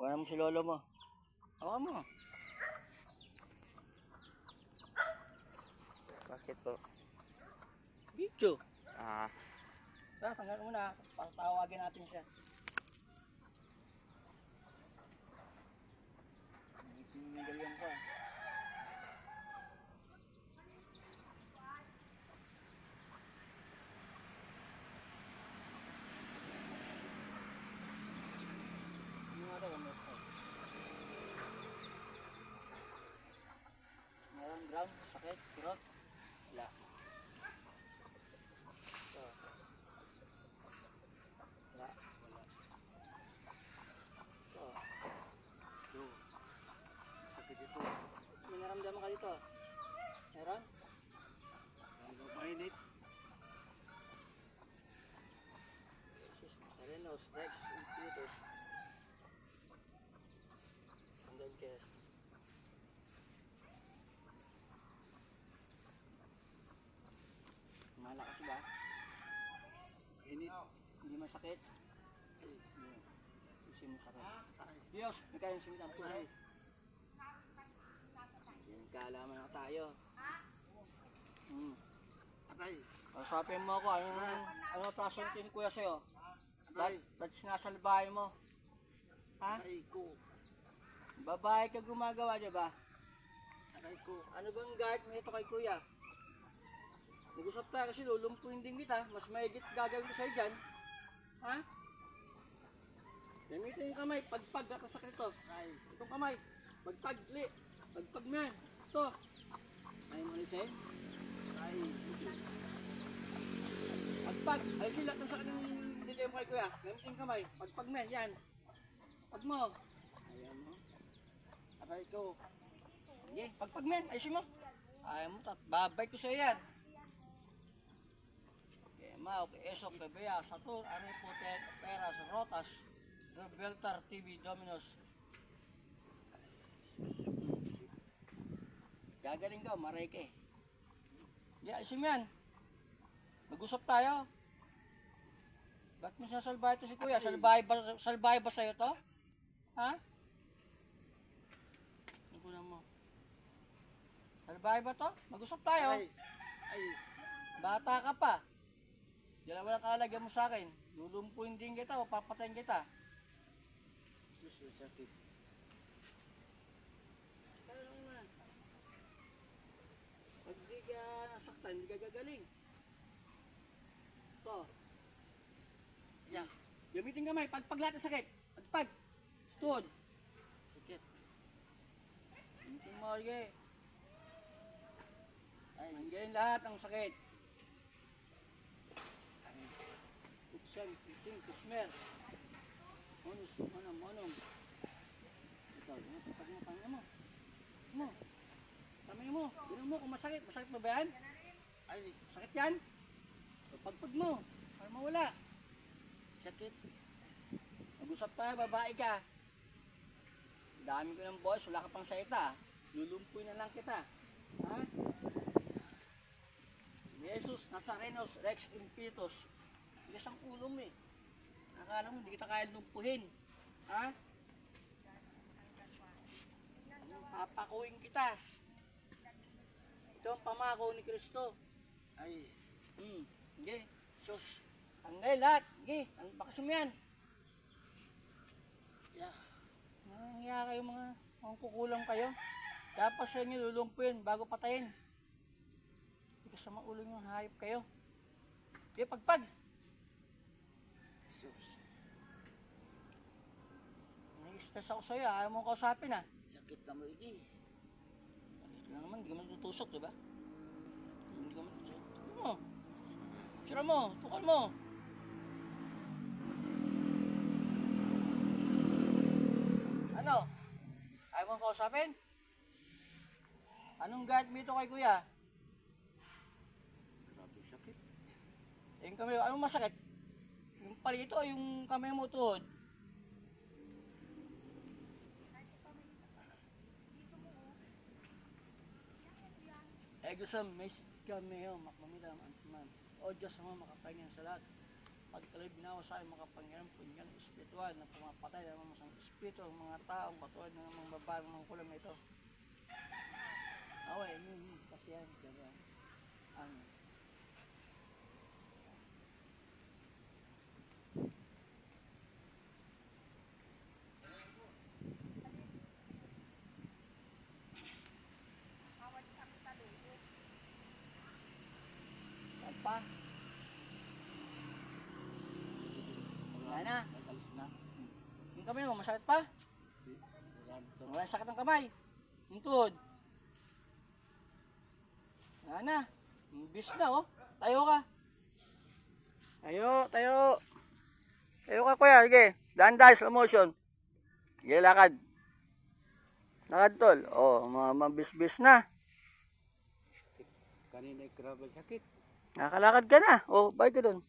Wala mo si lolo mo. Hawakan mo. Bakit po? Video. Tanggal muna. Patawagin natin siya. Tinggalyan ko. Meron ground, sakit, kirot. Wala. Ito. Wala. Ito. Ito. Sakit ito. May naramdaman ka dito? Meron? Mainit. Serenos, Rex, Imputus. Hanggang kes. Malakas ba? Init. Hindi masakit? Hindi mo sakit. Diyos, may kayang simitang po. Kaalaman na tayo. Atay. Usapin mo ako, ano trasuntin kuya sa'yo? Ba't sinasalbahay mo? Ha? Atay ko. Babae ka gumagawa, diba? Atay ko. Ano bang guard mo ito kay kuya? Nag-usap tayo kasi lulumpuin din kita. Mas mahigit gagawin ko sa'yo dyan. Ha? Gamitin yung kamay. Pagpag. Nakasakit ito. Itong kamay. Pagpag. Pagpag mo yan. Ito. Ayaw mo rin Ay. Pagpag. Ayun sila kung sakit yung dito mo kay kuya. Gamitin yung kamay. Pagpag mo yan. Yan. Pag mo. Ayan mo. Atay ko. Sige. Pagpag mo yan. Ayusin mo. Ayaw mo. Babay ko sa'yo yan. Mau, Esok, Bebea, Satur, Aripotet, Peras, Rotas, Rebeltar, TV, Dominos. Gagaling ka, mareke. Di, ayusin mo yan. Mag-usap tayo. Ba't mo sinasalbahay ito si kuya? Salbahay ba sa'yo to? Ha? Nagunan mo. Salbahay ba to? Mag-usap tayo. Ay. Bata ka pa. Dalawa lang kalagyan mo sa akin. Lulumpuin din kita o papatayin kita. Sus, sakit. Kaya lang naman. Pag di ka nasaktan, hindi ka gagaling. Ito. Yan. Gamitin kamay. Pagpag lahat ng sakit. Pagpag. Tuhod. Sakit. Gamitin mo. Sige. Nandiyan lahat ng sakit. Tuksan, kuting, kusmer. Monus, monong. Ito, pag mo, pangin mo. Tama mo. Bilang mo kung masakit. Masakit mo ba yan? Ay. Sakit yan? Pagpag mo. Para mawala. Sakit. Mag-usap tayo, babae ka. Dami ko ng boys, wala ka pang saita. Lulumpuin na lang kita. Ha? Jesus, Nazarenos, Rex Impetus. Tigas ang ulo mo eh. Nakakala mo, hindi kita kaya lumpuhin. Ha? Papakuin kita. Ito ang pamako ni Kristo. Ay. Sige. Sus. Tanggal lahat. Sige. Ang bakas mo yan. Yeah. Nangyaya kayo mga kukulang kayo. Dapat sa inyo lulumpuin bago patayin. Tigas ang ulo nyo, hayop kayo. Sige, pagpag. Sus. Nai-stress ako sa'yo, ayaw mong kausapin ah. Sakit na mo ini. Ito na naman, hindi ka man tutusok, diba? Hindi ka man tutusok. Ito mo. Tira mo, tukal mo. Ano? Ayaw mong kausapin? Anong guard mo ito kay kuya? Grabe sakit. Yung kamay, anong masakit? Yung palito o yung kamay mo tuhod? Gusto may kamay o makmamila man. O Diyos mo makapangin sa lahat. pagkalib na ako sa aking makapangyarihan punyan espiritual na pumapatay ng mga masang espiritu ng mga taong katulad ng mga babae ng kulam na ito. Away, kasi yan, diba? Ang pa. Wala na. Yung kamay mo, masakit pa? Wala sakit ng kamay. Yung tuhod. Wala na. Bis na oh. Tayo ka. Tayo. Tayo ka kuya, sige. Dahan-dahan, slow motion. Sige, lakad. Lakad tol. Oh, mabis-bis na. Kanina grabe sakit. Nakakalakad ka na. Oh, balik ka dun.